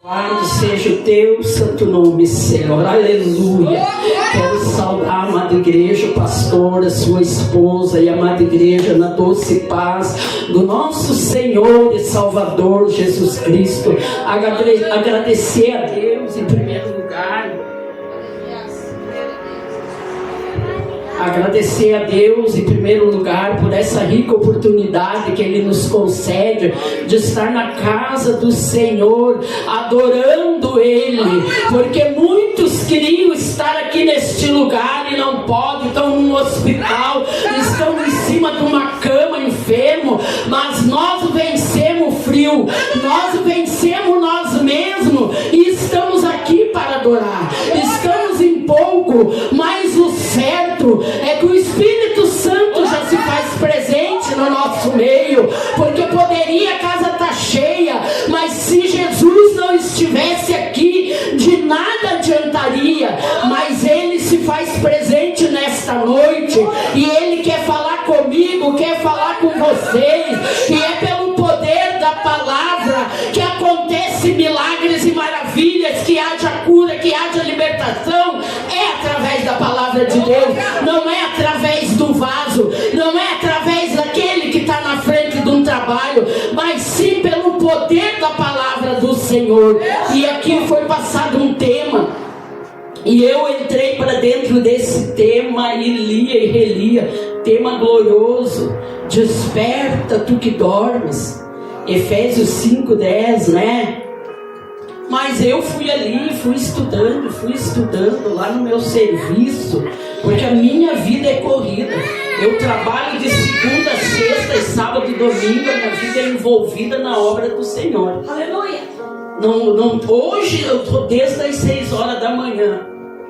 Louvado seja o teu santo nome, Senhor, aleluia. Quero saudar a amada igreja, o pastor, a sua esposa e a amada igreja na doce paz do nosso Senhor e Salvador Jesus Cristo. Agradecer a Deus em primeiro lugar. Agradecer a Deus em primeiro lugar por essa rica oportunidade que Ele nos concede de estar na casa do Senhor, adorando Ele, porque muitos queriam estar aqui neste lugar e não podem, estão no hospital, estão em cima de uma cama enfermo, mas nós vencemos o frio, nós vencemos nós mesmos e estamos aqui para adorar. Estamos em pouco, mas o certo é que o Espírito Santo já se faz presente no nosso meio, porque poderia a casa estar cheia, mas se Jesus não estivesse aqui, de nada adiantaria. Mas Ele se faz presente nesta noite, e Ele quer falar comigo, quer falar com vocês, e é pelo poder da palavra que acontece milagres e maravilhas, que haja cura, que haja libertação. É através da palavra de Deus, não é através do vaso, não é através daquele que está na frente de um trabalho, mas sim pelo poder da palavra do Senhor. E aqui foi passado um tema, e eu entrei para dentro desse tema e lia e relia. Tema glorioso: desperta tu que dormes, Efésios 5:10, né? Mas eu fui ali, fui estudando lá no meu serviço, porque a minha vida é corrida. Eu trabalho de segunda a sexta e sábado e domingo. A minha vida é envolvida na obra do Senhor. Aleluia! Hoje eu estou desde as 6 horas da manhã,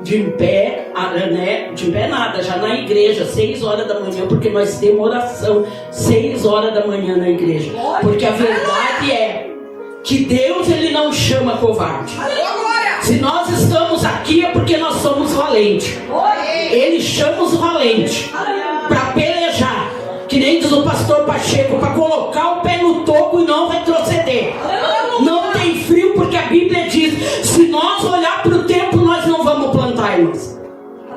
de pé, né? De pé nada, já na igreja, 6 horas da manhã, porque nós temos oração 6 horas da manhã na igreja. Porque a verdade é que Deus, Ele não chama covarde. Se nós estamos aqui é porque nós somos valentes. Ele chama os valentes para pelejar, que nem diz o pastor Pacheco, para colocar o pé no toco e não retroceder. Não tem frio, porque a Bíblia diz: se nós olhar para o tempo, nós não vamos plantar, irmãos.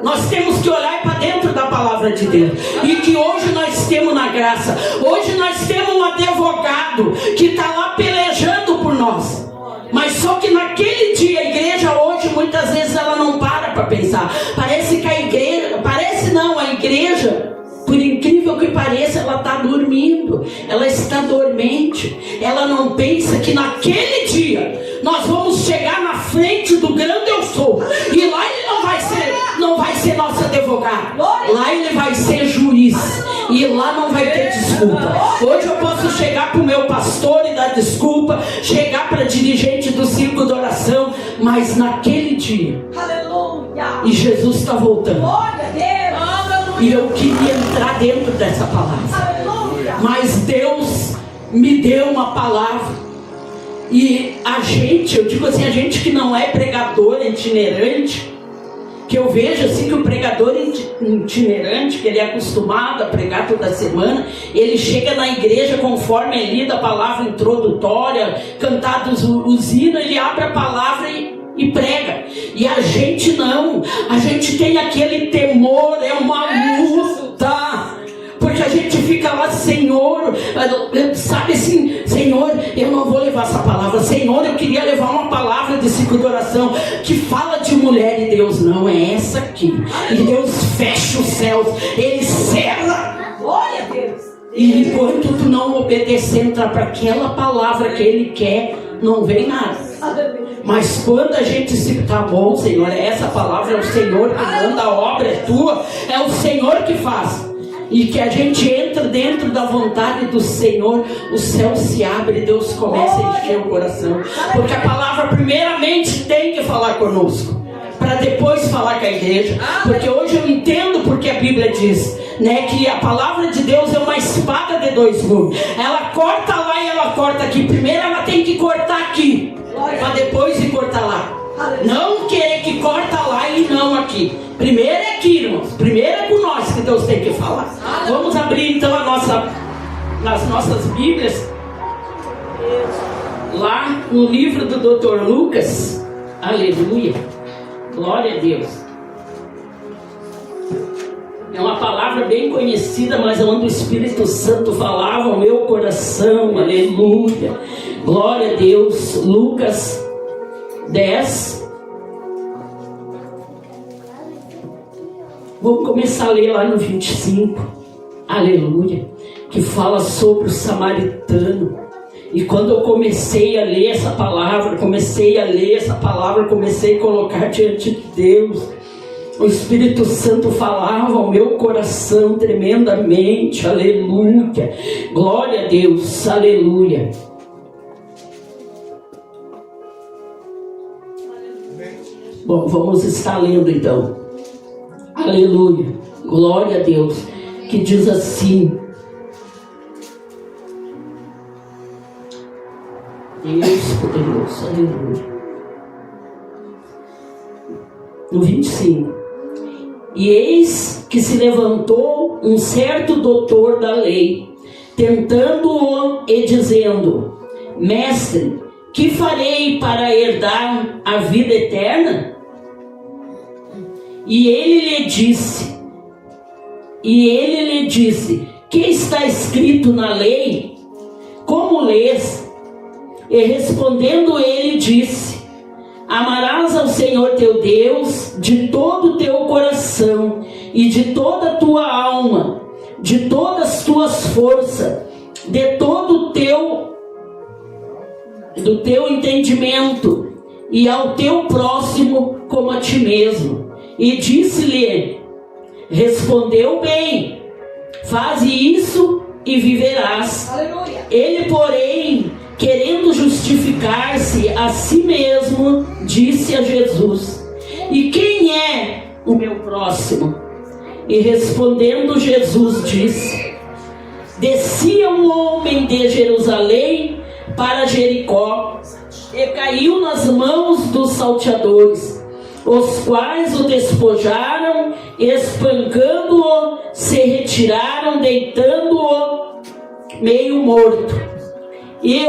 Nós temos que olhar para dentro da palavra de Deus. E que hoje nós temos na graça. Hoje nós temos um advogado que está lá pelejando por nós. Mas só que naquele dia, a igreja hoje, muitas vezes ela não para pensar. Parece que a igreja, a igreja, por incrível que pareça, ela está dormindo. Ela está dormente. Ela não pensa que naquele dia nós vamos chegar na frente do grande eu sou. E lá ele não vai ser nosso advogado. Lá ele vai ser juiz. E lá não vai ter desculpa. Hoje eu posso chegar para o meu pastor e dar desculpa, chegar para dirigente do círculo de oração, mas naquele dia, aleluia, e Jesus está voltando. E eu queria entrar dentro dessa palavra. Aleluia. Mas Deus me deu uma palavra. E a gente, eu digo assim, a gente que não é pregador itinerante, que eu vejo assim que o pregador itinerante, que ele é acostumado a pregar toda semana, ele chega na igreja conforme é lida a palavra introdutória, cantados os hinos, ele abre a palavra e prega. E a gente não, a gente tem aquele temor, é uma luta, porque a gente fica lá: Senhor, sabe assim, Senhor, eu não vou levar essa palavra, Senhor, eu queria levar uma palavra de ciclo de oração que fala de mulher, e Deus não, é essa aqui. E Deus fecha os céus, Ele cerra. Glória a Deus. E enquanto tu não obedecer, entrar para aquela palavra que Ele quer, não vem nada. Mas quando a gente se tá bom, Senhor, essa palavra é o Senhor que manda, a obra é tua, é o Senhor que faz. E que a gente entra dentro da vontade do Senhor, o céu se abre e Deus começa a encher o coração. Porque a palavra primeiramente tem que falar conosco, para depois falar com a igreja. Porque hoje eu entendo porque a Bíblia diz, né, que a palavra de Deus é uma espada de 2 gumes. Ela corta lá e ela corta aqui. Primeiro ela tem que cortar aqui, para depois ir cortar lá. Não querer que corta lá e não aqui. Primeiro é aqui, irmãos. Primeiro é com nós que Deus tem que falar. Vamos abrir então nas nossas Bíblias. lá no livro do Dr. Lucas, aleluia, glória a Deus. É uma palavra bem conhecida, mas é onde o Espírito Santo falava ao meu coração, aleluia, glória a Deus. Lucas 10. Vamos começar a ler lá no 25, aleluia, que fala sobre o samaritano. E quando eu comecei a ler essa palavra, comecei a colocar diante de Deus, o Espírito Santo falava ao meu coração tremendamente, aleluia, glória a Deus, aleluia. Bom, vamos estar lendo então, aleluia, glória a Deus, que diz assim: Deus poderoso, aleluia. No 25. E eis que se levantou um certo doutor da lei, tentando-o e dizendo: Mestre, que farei para herdar a vida eterna? E ele lhe disse, que está escrito na lei? Como lês? E respondendo ele disse: Amarás ao Senhor teu Deus de todo o teu coração e de toda a tua alma, de todas as tuas forças, de todo do teu entendimento, e ao teu próximo como a ti mesmo. E disse-lhe: Respondeu bem, faze isso e viverás. Aleluia. Ele, porém, querendo justificar-se a si mesmo, disse a Jesus: E quem é o meu próximo? E respondendo Jesus disse: Descia um homem de Jerusalém para Jericó, e caiu nas mãos dos salteadores, os quais o despojaram, espancando-o, se retiraram, deitando-o meio morto. E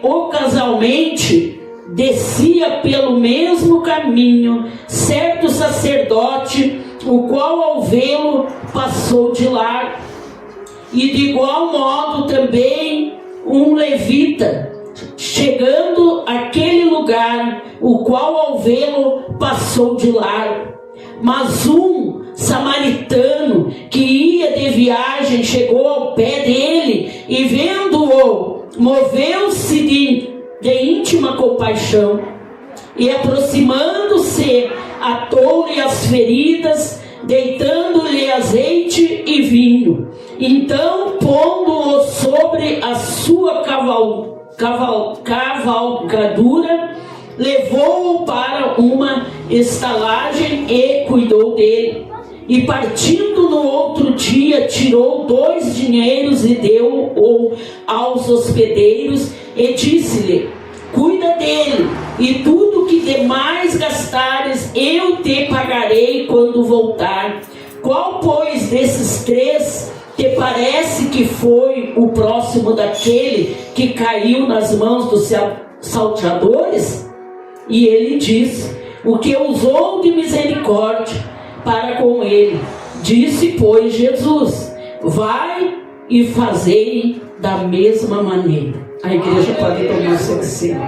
ocasionalmente descia pelo mesmo caminho certo sacerdote, o qual ao vê-lo passou de largo. E de igual modo também um levita, chegando àquele lugar, o qual ao vê-lo passou de largo. Mas um samaritano que ia de viagem chegou ao pé dele e, vendo-o, moveu-se de íntima compaixão, e aproximando-se, atou-lhe as feridas, deitando-lhe azeite e vinho. Então, pondo-o sobre a sua cavalgadura, levou-o para uma estalagem e cuidou dele. E partindo no outro dia, tirou 2 dinheiros e deu-o aos hospedeiros e disse-lhe: Cuida dele, e tudo que demais gastares eu te pagarei quando voltar. Qual, pois, desses 3 te parece que foi o próximo daquele que caiu nas mãos dos salteadores? E ele disse: O que usou de misericórdia para com ele. Disse, pois, Jesus: Vai e fazei da mesma maneira. A igreja pode tomar seu assento.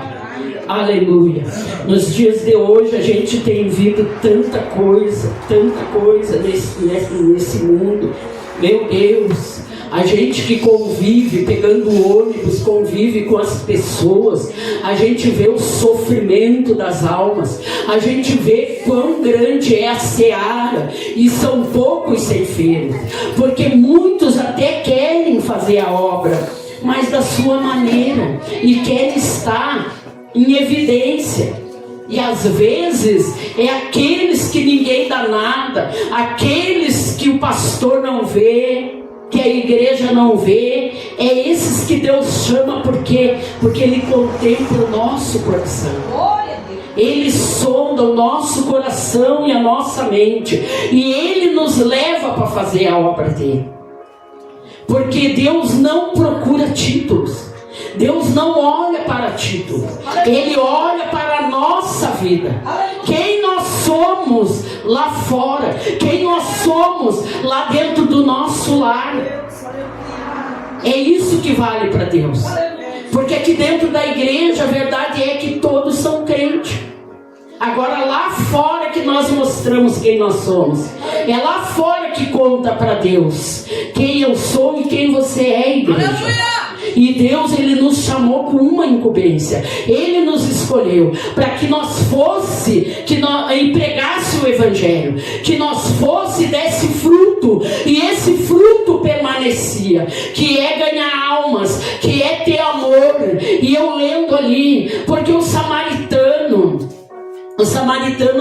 Aleluia. Nos dias de hoje a gente tem visto tanta coisa nesse mundo. Meu Deus, a gente que convive, pegando ônibus, convive com as pessoas, a gente vê o sofrimento das almas, a gente vê quão grande é a seara, e são poucos ceifeiros, porque muitos até querem fazer a obra, mas da sua maneira, e querem estar em evidência. E às vezes é aqueles que ninguém dá nada, aqueles que o pastor não vê, que a igreja não vê, é esses que Deus chama, porque Ele contempla o nosso coração. Ele sonda o nosso coração e a nossa mente, e Ele nos leva para fazer a obra dele. Porque Deus não procura títulos, Deus não olha para título. Ele olha para a nossa vida. Quem nós somos lá fora. Quem nós somos lá dentro do nosso lar. É isso que vale para Deus. Porque aqui dentro da igreja a verdade é que todos são crentes. Agora lá fora que nós mostramos quem nós somos. É lá fora que conta para Deus quem eu sou e quem você é, igreja. E Deus, Ele nos chamou com uma incumbência. Ele nos escolheu para que nós fosse, que nós empregasse o Evangelho, que nós fosse e desse fruto, e esse fruto permanecia, que é ganhar almas, que é ter amor. E eu lendo ali, porque o samaritano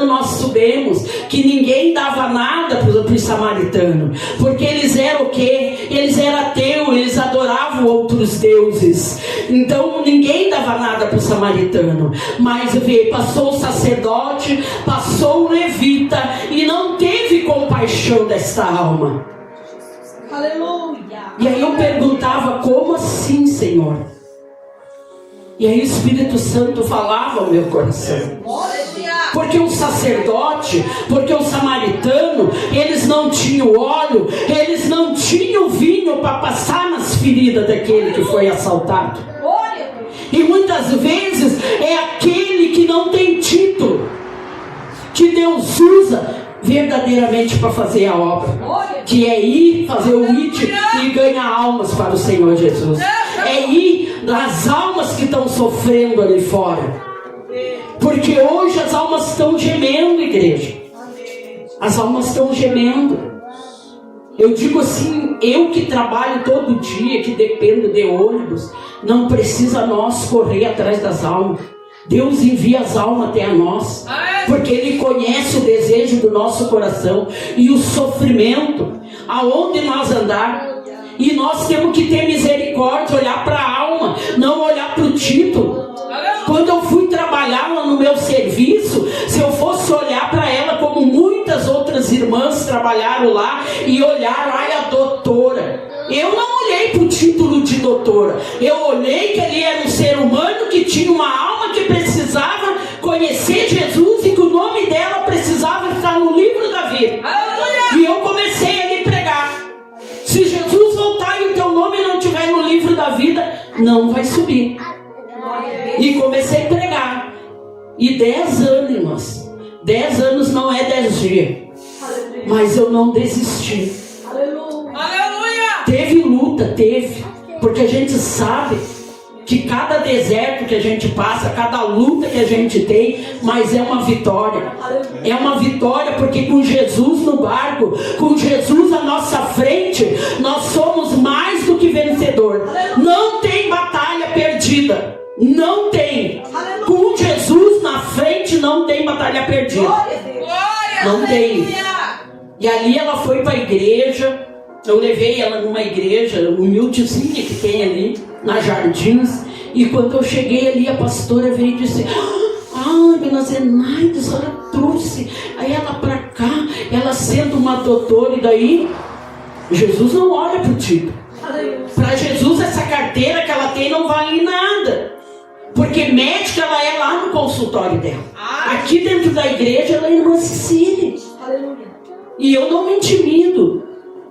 nós soubemos que ninguém dava nada para os samaritanos, porque eles eram o quê? Eles eram ateus, eles adoravam outros deuses. Então ninguém dava nada para o samaritano. Mas passou o sacerdote, passou o levita e não teve compaixão desta alma. Aleluia. E aí eu perguntava, como assim, Senhor? E aí o Espírito Santo falava ao meu coração. Porque o sacerdote, porque o samaritano, eles não tinham óleo, eles não tinham vinho para passar nas feridas daquele que foi assaltado. E muitas vezes é aquele que não tem título, que Deus usa verdadeiramente para fazer a obra, que é ir fazer o IT e ganhar almas para o Senhor Jesus. É ir nas almas que estão sofrendo ali fora. Porque hoje as almas estão gemendo, igreja. As almas estão gemendo. Eu digo assim, eu que trabalho todo dia, que dependo de ônibus, não precisa nós correr atrás das almas. Deus envia as almas até a nós, porque Ele conhece o desejo do nosso coração e o sofrimento, aonde nós andar. E nós temos que ter misericórdia, olhar para a alma, não olhar para o título. Quando eu fui trabalhar lá no meu serviço, se eu fosse olhar para ela como muitas outras irmãs trabalharam lá e olharam, ai, a doutora. Eu não olhei para o título de doutora. Eu olhei que ali era um ser humano que tinha uma alma que precisava conhecer Jesus e que o nome dela precisava estar no livro da vida. E eu comecei a lhe pregar. Se Jesus voltar e o teu nome não estiver no livro da vida, não vai subir. E comecei a pregar. E 10 anos, irmãs. 10 anos não é 10 dias. Mas eu não desisti. Teve luta, teve. Porque a gente sabe que cada deserto que a gente passa, cada luta que a gente tem, mas é uma vitória. É uma vitória porque com Jesus no barco, com Jesus à nossa frente, nós somos mais do que vencedor. Não tem batalha perdida. Não tem. Com Jesus na frente não tem batalha perdida. Não tem. E ali ela foi para a igreja. Eu levei ela numa igreja humildezinha que tem ali na Jardins. E quando eu cheguei ali, a pastora veio e disse: ah, dona Zenaide, a senhora trouxe aí ela para cá. Ela sendo uma doutora. E daí Jesus não olha para o título. Para Jesus essa carteira que ela tem não vale nada. Porque médica ela é lá no consultório dela. Aqui dentro da igreja ela é irmã Cecília. E eu não me intimido.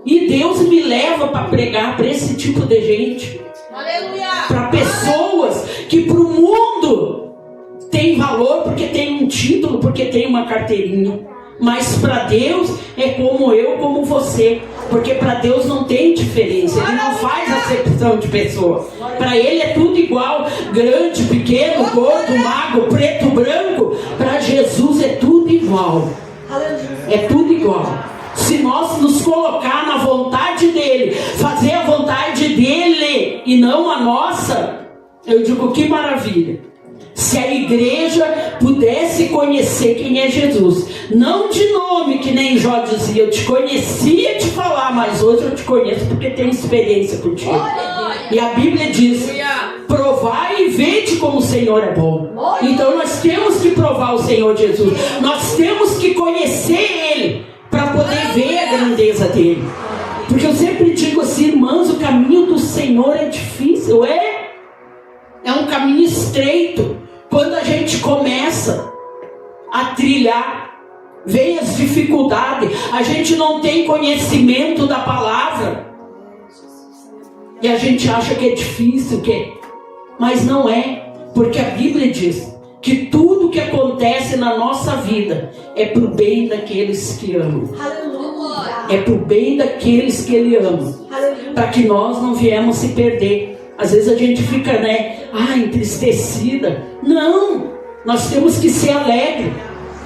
E Deus me leva para pregar para esse tipo de gente. Para pessoas que para o mundo tem valor porque tem um título, porque tem uma carteirinha. Mas para Deus é como eu, como você. Porque para Deus não tem diferença. Ele não faz acepção de pessoa. Para Ele é tudo igual. Grande, pequeno, gordo, magro, preto, branco. Para Jesus é tudo igual. É tudo igual. Se nós nos colocar na vontade dEle, fazer a vontade dEle e não a nossa, eu digo que maravilha. Se a igreja pudesse conhecer quem é Jesus, não de nome, que nem Jó dizia, eu te conhecia te falar, mas hoje eu te conheço porque tenho experiência contigo. E a Bíblia diz: provai e vede como o Senhor é bom. Então nós temos que provar o Senhor Jesus. Nós temos que conhecer Ele para poder ver a grandeza dele. Porque eu sempre digo assim, irmãos, o caminho do Senhor é difícil, um caminho estreito. Quando a gente começa a trilhar, vem as dificuldades, a gente não tem conhecimento da palavra, e a gente acha que é difícil, mas não é, porque a Bíblia diz que tudo que acontece na nossa vida é para o bem daqueles que amam. É para o bem daqueles que Ele ama, para que nós não viemos se perder. Às vezes a gente fica, entristecida. Não, nós temos que ser alegres,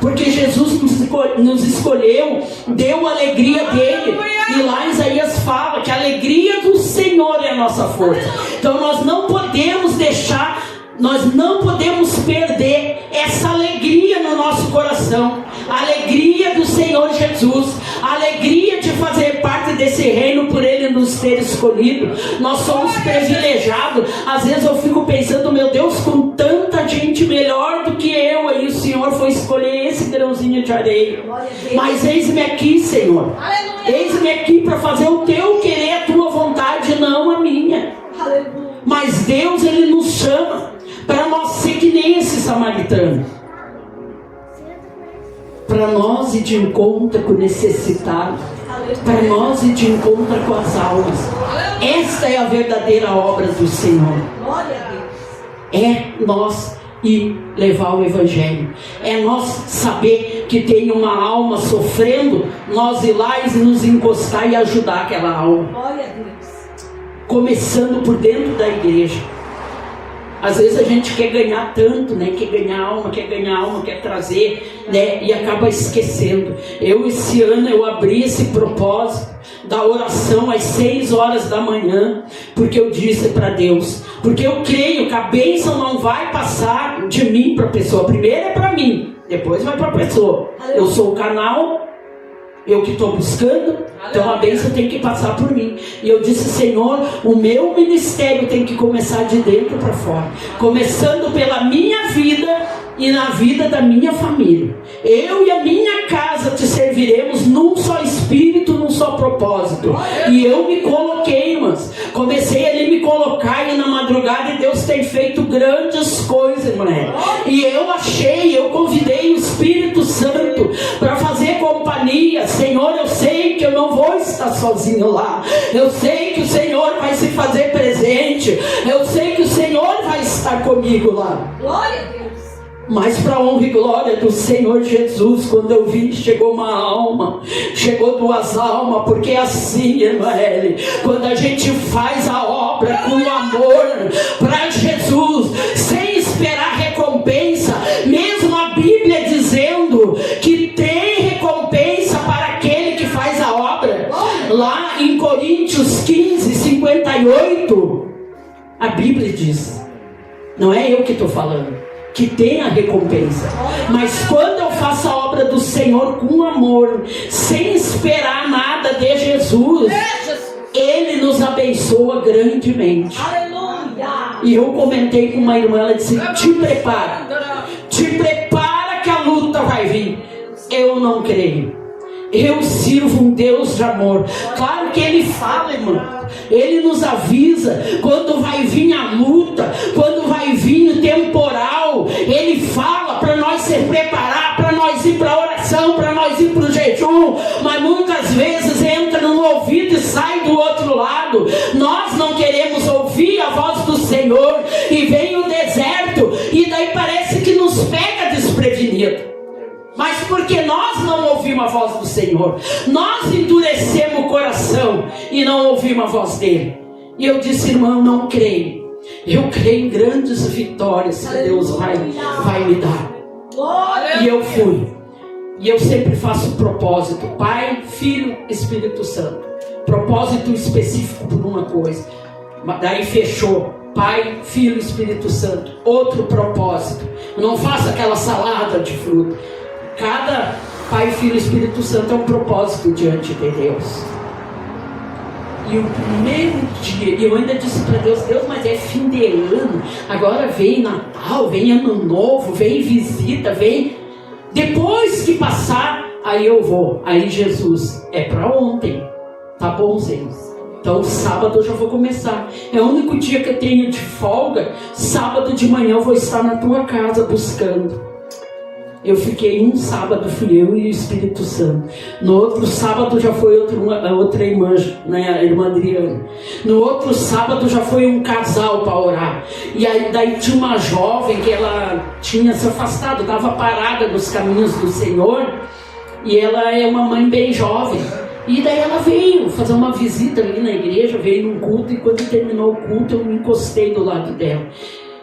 porque Jesus nos escolheu, deu a alegria dele. E lá Isaías fala que a alegria do Senhor é a nossa força. Então nós não podemos perder essa alegria no nosso coração. A alegria do Senhor Jesus, a alegria de fazer parte desse reino por Ele nos ter escolhido. Nós somos privilegiados. Às vezes eu fico pensando, meu Deus, com tanta gente melhor do que eu, aí o Senhor foi escolher esse grãozinho de areia. Mas eis-me aqui, Senhor. Eis-me aqui para fazer o teu querer, a tua vontade, não a minha. Mas Deus, Ele nos chama para nós ser que nem esse samaritano, para nós ir de encontro com o necessitado, para nós ir de encontro com as almas. Esta é a verdadeira obra do Senhor. É nós ir levar o Evangelho, é nós saber que tem uma alma sofrendo, nós ir lá e nos encostar e ajudar aquela alma. Começando por dentro da igreja. Às vezes a gente quer ganhar tanto, quer ganhar alma, quer trazer, e acaba esquecendo. Esse ano eu abri esse propósito da oração às 6 horas da manhã, porque eu disse para Deus, porque eu creio que a bênção não vai passar de mim para a pessoa. Primeiro é para mim, depois vai para a pessoa. Eu sou o canal, eu que estou buscando, então a bênção tem que passar por mim. E eu disse, Senhor, o meu ministério tem que começar de dentro para fora, começando pela minha vida e na vida da minha família. Eu e a minha casa te serviremos num só espírito, num só propósito. E eu me coloquei, irmãs, comecei ali me colocar, e na madrugada Deus tem feito grandes coisas, irmã. E eu convidei o Espírito Santo para fazer companhia. Senhor, eu sei que eu não vou estar sozinho lá, eu sei que o Senhor vai se fazer presente, eu sei que o Senhor vai estar comigo lá. Glória a Deus. Mas para a honra e glória do Senhor Jesus, quando eu vi, chegou uma alma, chegou 2 almas, porque é assim, irmã Eli, quando a gente faz a obra com amor para Jesus, sem esperar recompensa, mesmo a Bíblia dizendo que tem recompensa para aquele que faz a obra, lá em Coríntios 15:58, a Bíblia diz, não é eu que estou falando, que tem a recompensa. Mas quando eu faço a obra do Senhor com amor, sem esperar nada de Jesus, Ele nos abençoa grandemente. Aleluia. E eu comentei com uma irmã, ela disse, te prepara que a luta vai vir. Eu não creio. Eu sirvo um Deus de amor. Claro que Ele fala, irmão, Ele nos avisa quando vai vir a luta, quando vai vir o temporal. Ele fala para nós se preparar, para nós ir para a oração, para nós ir para o jejum. Mas muitas vezes entra no ouvido e sai do outro lado. Nós não queremos ouvir a voz do Senhor, e vem o deserto, e daí parece que nos pega desprevenido. Mas porque nós não ouvimos a voz do Senhor, nós endurecemos o coração e não ouvimos a voz dele. E eu disse, irmão, não creio. Eu creio em grandes vitórias que Deus vai me dar. E eu fui. E eu sempre faço propósito, Pai, Filho, Espírito Santo. Propósito específico por uma coisa. Daí fechou. Pai, Filho, Espírito Santo. Outro propósito. Eu não faço aquela salada de fruta. Cada Pai, Filho e Espírito Santo é um propósito diante de Deus. E o primeiro dia, e eu ainda disse para Deus, mas é fim de ano, agora vem Natal, vem Ano Novo, vem visita, vem... Depois que passar, aí eu vou. Aí Jesus, é para ontem. Tá bom, Senhor? Então sábado eu já vou começar. É o único dia que eu tenho de folga. Sábado de manhã eu vou estar na tua casa buscando. Eu fiquei um sábado, fui eu e o Espírito Santo. No outro sábado já foi outra irmã, né, a irmã Adriana. No outro sábado já foi um casal para orar. E aí daí tinha uma jovem que ela tinha se afastado, estava parada nos caminhos do Senhor. E ela é uma mãe bem jovem. E daí ela veio fazer uma visita ali na igreja, veio num culto. E quando terminou o culto eu me encostei do lado dela.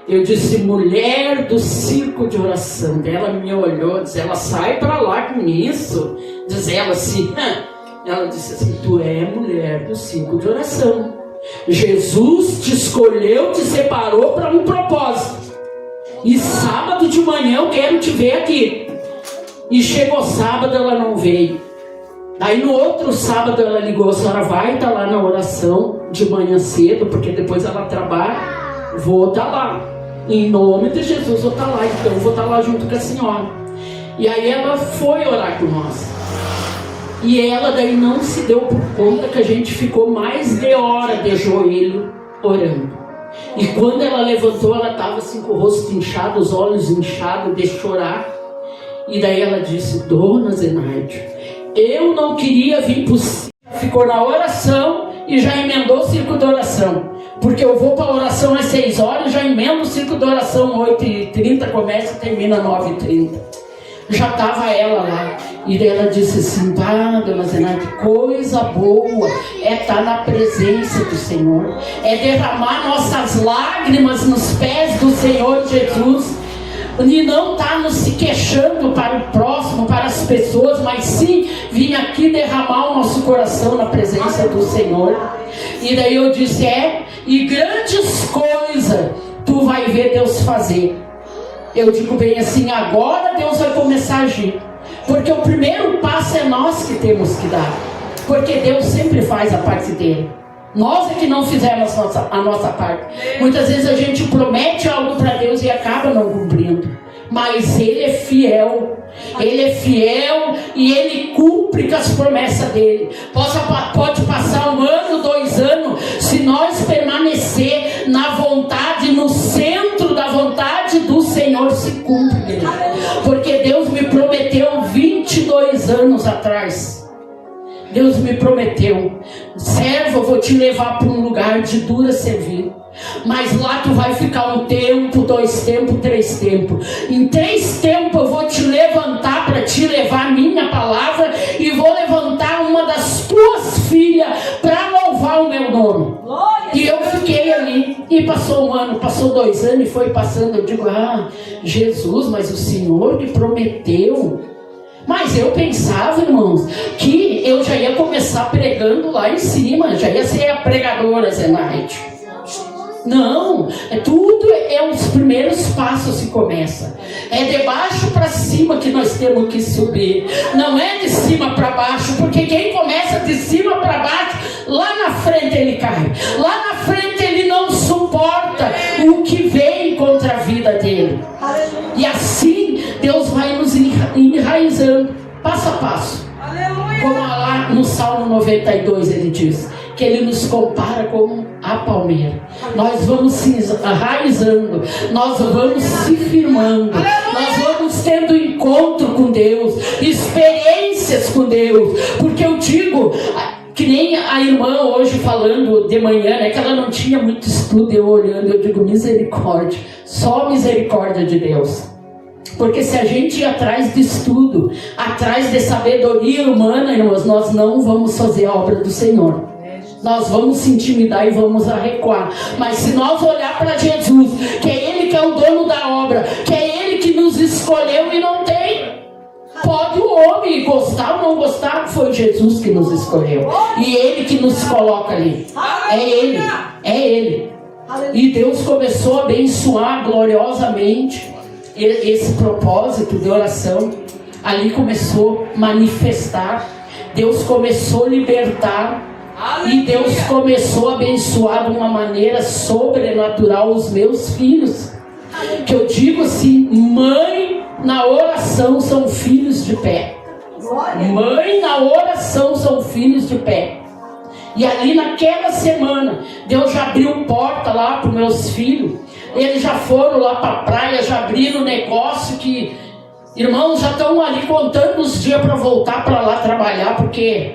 Eu disse, mulher do círculo de oração. Ela me olhou, disse, ela sai para lá com isso. Diz ela assim, ela disse assim, tu é mulher do círculo de oração. Jesus te escolheu, te separou para um propósito. E sábado de manhã eu quero te ver aqui. E chegou sábado, ela não veio. Daí no outro sábado ela ligou, a senhora vai estar lá na oração de manhã cedo, porque depois ela trabalha, vou estar lá. Em nome de Jesus vou estar lá, então vou estar lá junto com a senhora. E aí ela foi orar com nós. E ela daí não se deu por conta que a gente ficou mais de hora de joelho orando. E quando ela levantou, ela estava assim com o rosto inchado, os olhos inchados de chorar. E daí ela disse, dona Zenaide, eu não queria vir para o círculo. Ficou na oração e já emendou o círculo de oração. Porque eu vou para a oração às 6 horas, já emendo o círculo de oração 8h30, começa e termina 9h30. Já estava ela lá. E daí ela disse assim, dona Zenaide, coisa boa é estar na presença do Senhor. É derramar nossas lágrimas nos pés do Senhor Jesus. E não estar nos se queixando para o próximo, para as pessoas, mas sim vir aqui derramar o nosso coração na presença do Senhor. E daí eu disse, e grandes coisas tu vai ver Deus fazer. Eu digo bem assim, agora Deus vai começar a agir. Porque o primeiro passo é nós que temos que dar. Porque Deus sempre faz a parte dele. Nós é que não fizemos a nossa parte. Muitas vezes a gente promete algo para Deus e acaba não cumprindo. Mas Ele é fiel. Ele é fiel e Ele cumpre com as promessas dele. Pode passar 1 ano, 2 anos. Se nós permanecer na vontade, no centro da vontade do Senhor, se cumpre. Porque Deus me prometeu 22 anos atrás. Deus me prometeu, servo, eu vou te levar para um lugar de dura servir. Mas lá tu vai ficar 1 tempo, 2 tempos, 3 tempos. Em 3 tempos eu vou te levantar para te levar a minha palavra. E vou levantar uma das tuas filhas para louvar o meu nome. E eu fiquei ali. E passou 1 ano, passou 2 anos e foi passando. Eu digo, Jesus, mas o Senhor me prometeu. Mas eu pensava, irmãos, que eu já ia começar pregando lá em cima, já ia ser a pregadora Zenaide. Não, tudo é os primeiros passos que começa. É de baixo para cima que nós temos que subir. Não é de cima para baixo, porque quem começa de cima para baixo, lá na frente ele cai. Lá na frente ele não suporta o que vem contra a vida dele. E assim Deus vai nos enraizando, passo a passo. Como lá no Salmo 92 ele diz, que ele nos compara como a palmeira. Nós vamos se enraizando, nós vamos se firmando, nós vamos tendo encontro com Deus, experiências com Deus. Porque eu digo, que nem a irmã hoje falando de manhã, né, que ela não tinha muito estudo, eu olhando, eu digo misericórdia, só misericórdia de Deus. Porque se a gente ir atrás de estudo, atrás de sabedoria humana, irmãos, nós não vamos fazer a obra do Senhor. Nós vamos se intimidar e vamos recuar. Mas se nós olhar para Jesus, que é Ele que é o dono da obra, que é Ele que nos escolheu e não tem. Pode o homem gostar ou não gostar, foi Jesus que nos escolheu. E Ele que nos coloca ali. É Ele. É Ele. E Deus começou a abençoar gloriosamente esse propósito de oração. Ali começou a manifestar. Deus começou a libertar. E Deus começou a abençoar de uma maneira sobrenatural os meus filhos. Que eu digo assim, mãe na oração são filhos de pé. Mãe na oração são filhos de pé. E ali naquela semana, Deus já abriu porta lá para os meus filhos. Eles já foram lá para a praia, já abriram negócio que, irmãos, já estão ali contando os dias para voltar para lá trabalhar, porque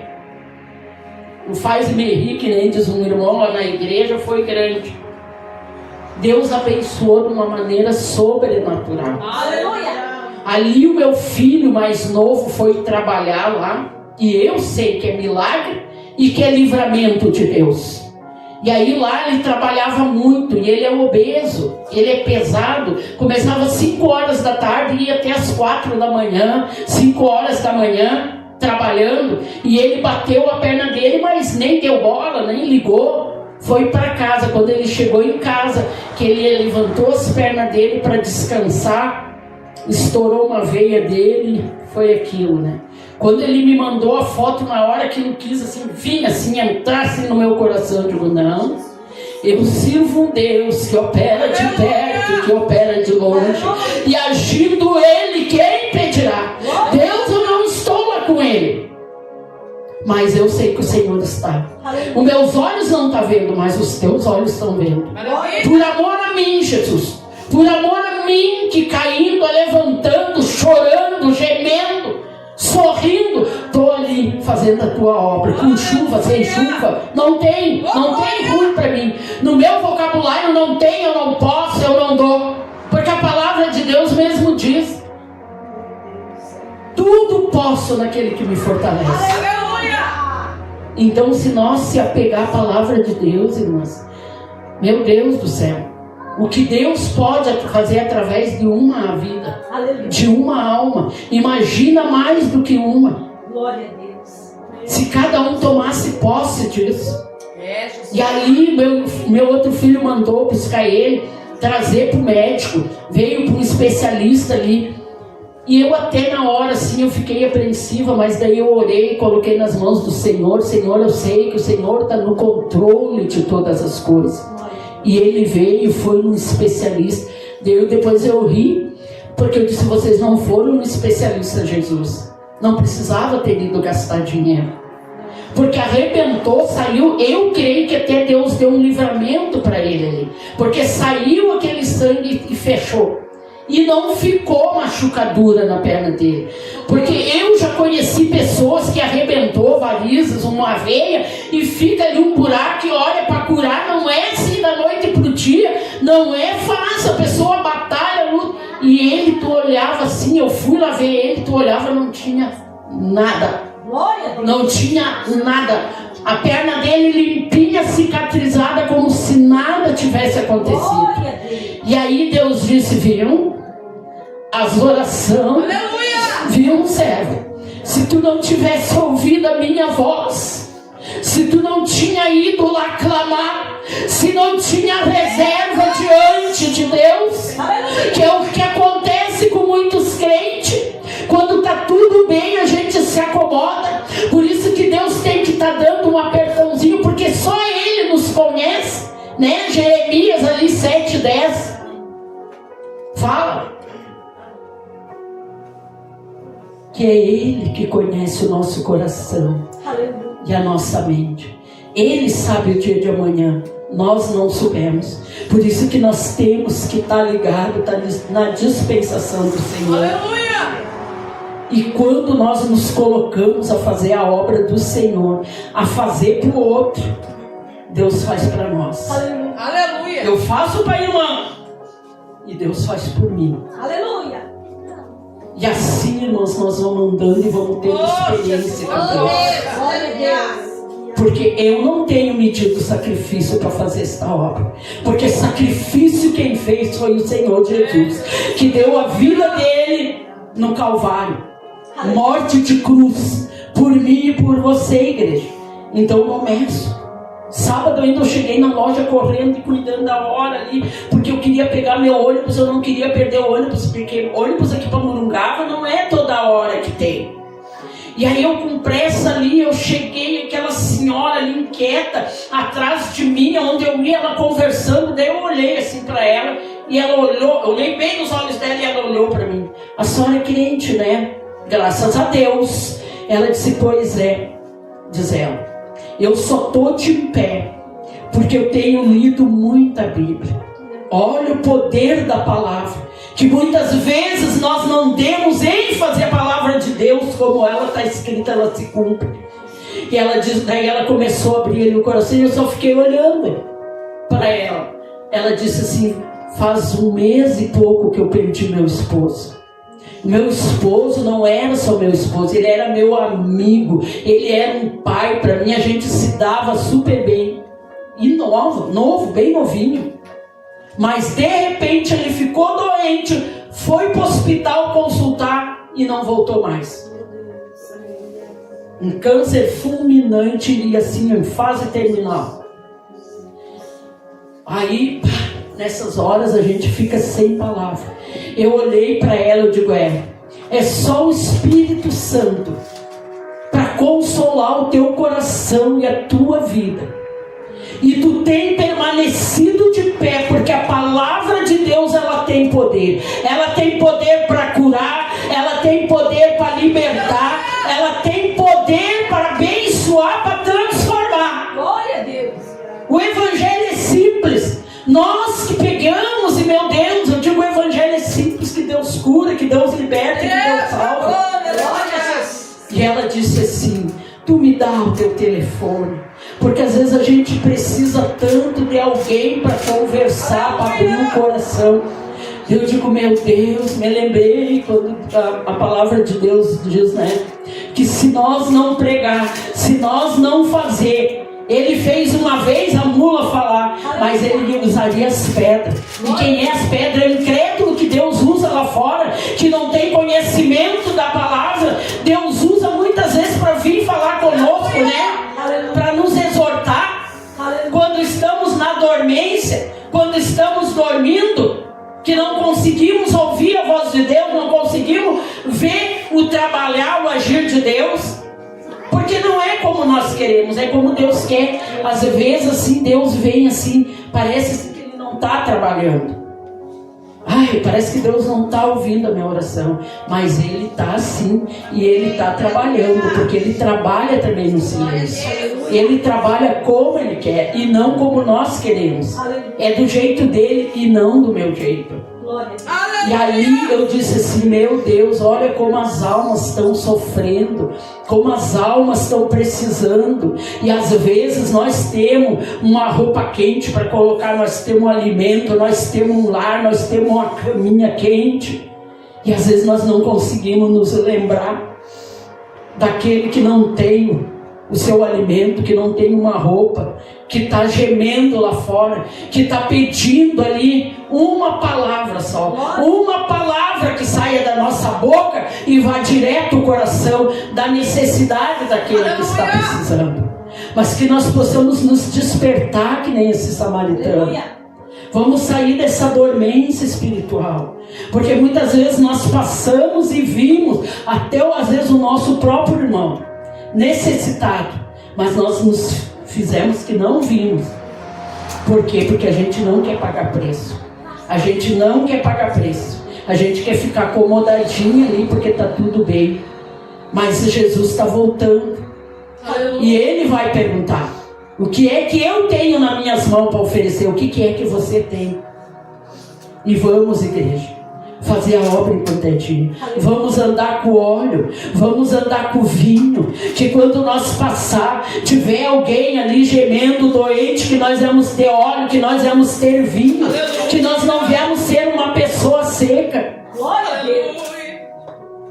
não faz me rir, que nem diz um irmão lá na igreja, foi grande. Deus abençoou de uma maneira sobrenatural. Aleluia. Ali o meu filho mais novo foi trabalhar lá, e eu sei que é milagre e que é livramento de Deus. E aí lá ele trabalhava muito, e ele é obeso, ele é pesado, começava às 5 horas da tarde e ia até às 4 da manhã, 5 horas da manhã, trabalhando, e ele bateu a perna dele, mas nem deu bola, nem ligou, foi para casa. Quando ele chegou em casa, que ele levantou as pernas dele para descansar, estourou uma veia dele, foi aquilo, né? Quando ele me mandou a foto, na hora que ele quis assim, vir assim, entrar assim no meu coração, eu digo, não, eu sirvo um Deus que opera de perto, que opera de longe, e agindo ele, quem impedirá? Deus, eu não estou lá com ele, mas eu sei que o Senhor está. Os meus olhos não estão vendo, mas os teus olhos estão vendo. Por amor a mim, Jesus, por amor a mim, que caindo, levantando, chorando, gemendo, sorrindo, estou ali fazendo a tua obra, com chuva, sem chuva, não tem ruim para mim. No meu vocabulário não tem, eu não posso, eu não dou, porque a palavra de Deus mesmo diz: tudo posso naquele que me fortalece. Então, se nós se apegar à palavra de Deus, irmãs, meu Deus do céu, o que Deus pode fazer através de uma vida, de uma alma, imagina mais do que uma. Glória a Deus. Se cada um tomasse posse disso. E ali meu outro filho mandou buscar ele, trazer para o médico, veio para um especialista ali. E eu até na hora assim eu fiquei apreensiva, mas daí eu orei, coloquei nas mãos do Senhor. Senhor, eu sei que o Senhor está no controle de todas as coisas. E ele veio, foi um especialista. Depois eu ri, porque eu disse: vocês não foram um especialista, Jesus. Não precisava ter ido gastar dinheiro, porque arrebentou, saiu. Eu creio que até Deus deu um livramento para ele ali, porque saiu aquele sangue e fechou. E não ficou machucadura na perna dele. Porque eu já conheci pessoas que arrebentou varizes, uma veia, e fica ali um buraco e olha para curar. Não é assim da noite para o dia. Não é fácil. A pessoa batalha, luta. E ele, tu olhava assim, eu fui lá ver ele, tu olhava, não tinha nada. Não tinha nada. A perna dele limpinha, cicatrizada, como se nada tivesse acontecido. E aí Deus disse: viu? As orações, viu, servo? Se tu não tivesse ouvido a minha voz, se tu não tinha ido lá clamar, se não tinha reserva diante de Deus, que é o que acontece com muitos crentes. Quando está tudo bem, a gente se acomoda. Por isso que Deus tem que estar dando um apertãozinho, porque só Ele nos conhece, né? Jeremias ali 7:10 fala que é Ele que conhece o nosso coração e a nossa mente. Ele sabe o dia de amanhã, nós não soubemos. Por isso que nós temos que estar ligados, na dispensação do Senhor. Aleluia! E quando nós nos colocamos a fazer a obra do Senhor, a fazer para o outro, Deus faz para nós. Aleluia! Eu faço para a irmã e Deus faz por mim. Aleluia! E assim, irmãos, nós vamos andando e vamos tendo experiência com Deus. Porque eu não tenho medido sacrifício para fazer esta obra. Porque sacrifício quem fez foi o Senhor Jesus, que deu a vida dele no Calvário. Morte de cruz, por mim e por você, igreja. Então não meço. Sábado ainda eu cheguei na loja correndo e cuidando da hora ali, porque eu queria pegar meu ônibus, eu não queria perder o ônibus, porque ônibus aqui para Morungava não é toda hora que tem. E aí eu com pressa ali, eu cheguei, aquela senhora ali inquieta, atrás de mim, onde eu ia, ela conversando, daí eu olhei assim para ela, e ela olhou, eu olhei bem nos olhos dela e ela olhou para mim. A senhora é crente, né? Graças a Deus. Ela disse: pois é, diz ela. Eu só estou de pé porque eu tenho lido muita Bíblia. Olha o poder da palavra, que muitas vezes nós não demos ênfase à palavra de Deus como ela está escrita, ela se cumpre. E ela diz, daí ela começou a abrir ali o coração e eu só fiquei olhando para ela. Ela disse assim: faz 1 mês e pouco que eu perdi meu esposo. Meu esposo não era só meu esposo, ele era meu amigo, ele era um pai para mim, a gente se dava super bem. E novo, bem novinho. Mas de repente ele ficou doente, foi para o hospital consultar e não voltou mais. Um câncer fulminante e assim em fase terminal. Aí, nessas horas a gente fica sem palavra. Eu olhei para ela e digo: é só o Espírito Santo para consolar o teu coração e a tua vida. E tu tem permanecido de pé, porque a palavra de Deus, ela tem poder. Ela tem poder para curar, ela tem poder para libertar, ela tem poder para abençoar, para transformar. Glória a Deus. O evangelho é simples. Nós que pegamos, e meu Deus, eu digo, o evangelho é simples, que Deus cura, que Deus liberta, que Deus salva. Glória a Deus. E ela disse assim: tu me dá o teu telefone. Porque às vezes a gente precisa tanto de alguém para conversar, para abrir o coração. Eu digo: meu Deus, me lembrei quando a palavra de Deus diz, que se nós não pregar, se nós não fazer, ele fez uma vez a mula falar, mas ele usaria as pedras. E quem é as pedras? É o incrédulo que Deus usa lá fora, que não tem conhecimento da palavra. Deus usa muitas vezes para vir falar conosco, para nos exortar. Quando estamos na dormência, quando estamos dormindo, que não conseguimos ouvir a voz de Deus, não conseguimos ver o trabalhar, o agir de Deus. Porque não é como nós queremos, é como Deus quer. Às vezes assim, Deus vem assim, parece assim que Ele não está trabalhando. Parece que Deus não está ouvindo a minha oração. Mas Ele está sim, e Ele está trabalhando, porque Ele trabalha também no silêncio. Ele trabalha como Ele quer e não como nós queremos. É do jeito dele e não do meu jeito. E aí eu disse assim: meu Deus, olha como as almas estão sofrendo, como as almas estão precisando. E às vezes nós temos uma roupa quente para colocar, nós temos um alimento, nós temos um lar, nós temos uma caminha quente. E às vezes nós não conseguimos nos lembrar daquele que não tem o seu alimento, que não tem uma roupa, que está gemendo lá fora, que está pedindo ali uma palavra só, uma palavra que saia da nossa boca e vá direto ao coração da necessidade daquele que está precisando. Mas que nós possamos nos despertar que nem esse samaritano. Vamos sair dessa dormência espiritual, porque muitas vezes nós passamos e vimos até às vezes o nosso próprio irmão necessitado, mas nós nos fizemos que não vimos. Por quê? Porque a gente não quer pagar preço. A gente não quer pagar preço. A gente quer ficar acomodadinho ali porque está tudo bem. Mas Jesus está voltando. E Ele vai perguntar: o que é que eu tenho nas minhas mãos para oferecer? O que é que você tem? E vamos, igreja, fazer a obra enquanto é dia. Vamos andar com óleo, vamos andar com vinho, que quando nós passar, tiver alguém ali gemendo, doente, que nós vamos ter óleo, que nós vamos ter vinho, que nós não viemos ser uma pessoa seca. Glória a Deus.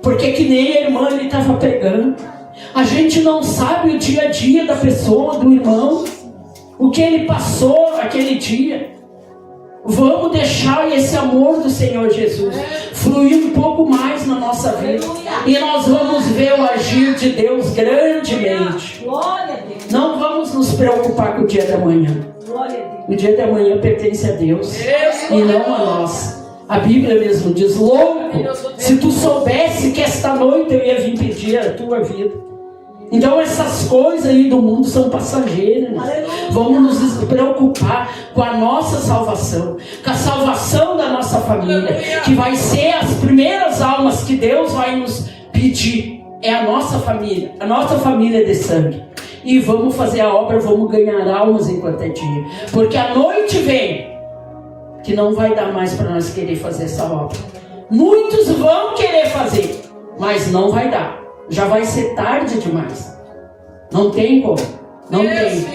Porque que nem a irmã ali estava pregando, a gente não sabe o dia a dia da pessoa, do irmão, o que ele passou aquele dia. Vamos deixar esse amor do Senhor Jesus fluir um pouco mais na nossa vida. E nós vamos ver o agir de Deus grandemente. Não vamos nos preocupar com o dia da manhã. O dia da manhã pertence a Deus e não a nós. A Bíblia mesmo diz: louco, se tu soubesse que esta noite eu ia vir pedir a tua vida. Então essas coisas aí do mundo são passageiras. Vamos nos preocupar com a nossa salvação, com a salvação da nossa família, que vai ser as primeiras almas que Deus vai nos pedir. É a nossa família de sangue. e vamos fazer a obra, vamos ganhar almas enquanto é dia. Porque a noite vem que não vai dar mais para nós querer fazer essa obra. Muitos vão querer fazer, mas não vai dar. Já vai ser tarde demais. Não tem como. Não tem.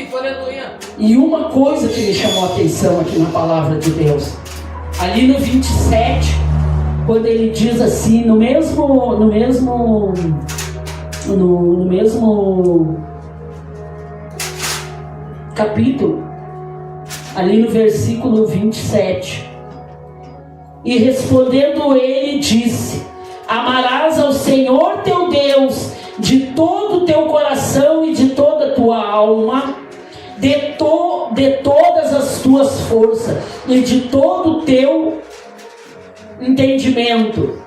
E uma coisa que me chamou a atenção aqui na palavra de Deus, ali no 27, quando ele diz assim, no mesmo capítulo, ali no versículo 27, e respondendo ele disse: amarás ao Senhor teu Deus de todo o teu coração e de toda a tua alma, de todas as tuas forças e de todo o teu entendimento,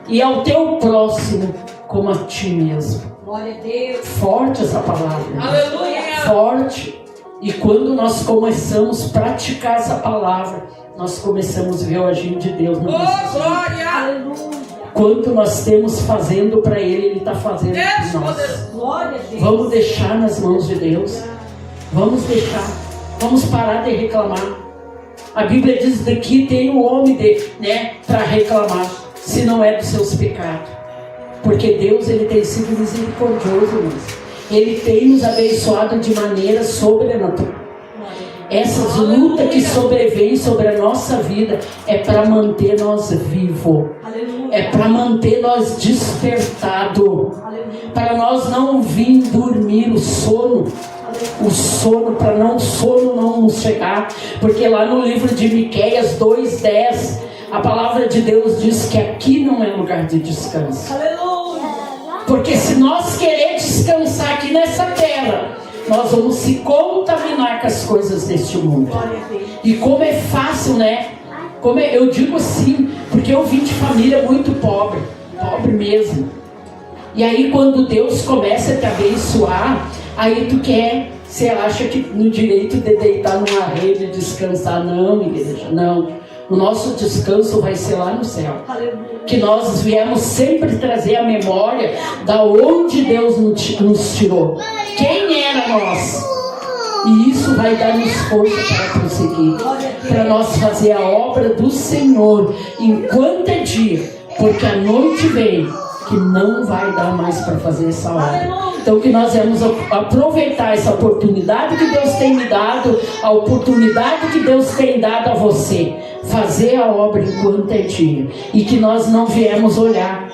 e ao teu próximo como a ti mesmo. Glória a Deus. Forte essa palavra. Aleluia. Forte. E quando nós começamos a praticar essa palavra, nós começamos a ver o agir de Deus no nosso vida. Glória. Aleluia. Quanto nós temos fazendo para Ele, Ele está fazendo para nós. Glória a Deus. Vamos deixar nas mãos de Deus. Vamos deixar. Vamos parar de reclamar. A Bíblia diz daqui tem o homem para reclamar, se não é dos seus pecados. Porque Deus, Ele tem sido misericordioso, irmãos. Ele tem nos abençoado de maneira sobrenatural. Essas lutas que sobrevêm sobre a nossa vida é para manter nós vivos. É para manter nós despertados. Para nós não vir dormir o sono. O sono, para não sono não nos chegar. Porque lá no livro de Miqueias 2:10, a palavra de Deus diz que aqui não é lugar de descanso. Porque se nós querer descansar aqui nessa terra, nós vamos se contaminar com as coisas deste mundo. E como é fácil, né? Eu digo assim, porque eu vim de família muito pobre mesmo. E aí quando Deus começa a te abençoar, aí você acha que no direito de deitar numa rede e descansar. Não, igreja, não. O nosso descanso vai ser lá no céu. Que nós viemos sempre trazer a memória da onde Deus nos tirou. Quem era nós? E isso vai dar-nos força para prosseguir. Para nós fazer a obra do Senhor enquanto é dia. Porque a noite vem que não vai dar mais para fazer essa obra. Então que nós vamos aproveitar essa oportunidade que Deus tem me dado, a oportunidade que Deus tem dado a você, fazer a obra enquanto é dia. E que nós não viemos olhar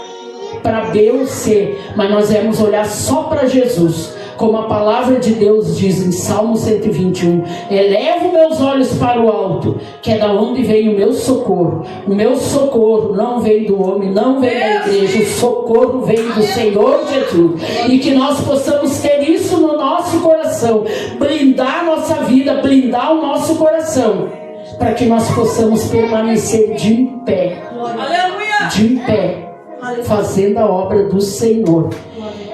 para B ou C, mas nós viemos olhar só para Jesus. Como a palavra de Deus diz em Salmo 121, elevo meus olhos para o alto, que é da onde vem o meu socorro. O meu socorro não vem do homem, não vem da igreja, o socorro vem do Senhor Jesus. E que nós possamos ter isso no nosso coração, blindar nossa vida, blindar o nosso coração, para que nós possamos permanecer de pé, fazendo a obra do Senhor.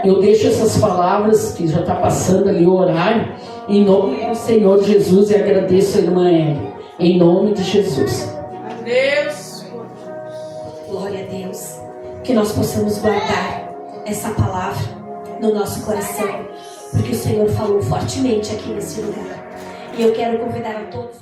Eu deixo essas palavras, que já está passando ali o horário, em nome do Senhor Jesus, e agradeço a irmã Eli, em nome de Jesus. Deus. Glória a Deus. Que nós possamos guardar essa palavra no nosso coração, porque o Senhor falou fortemente aqui nesse lugar. E eu quero convidar a todos.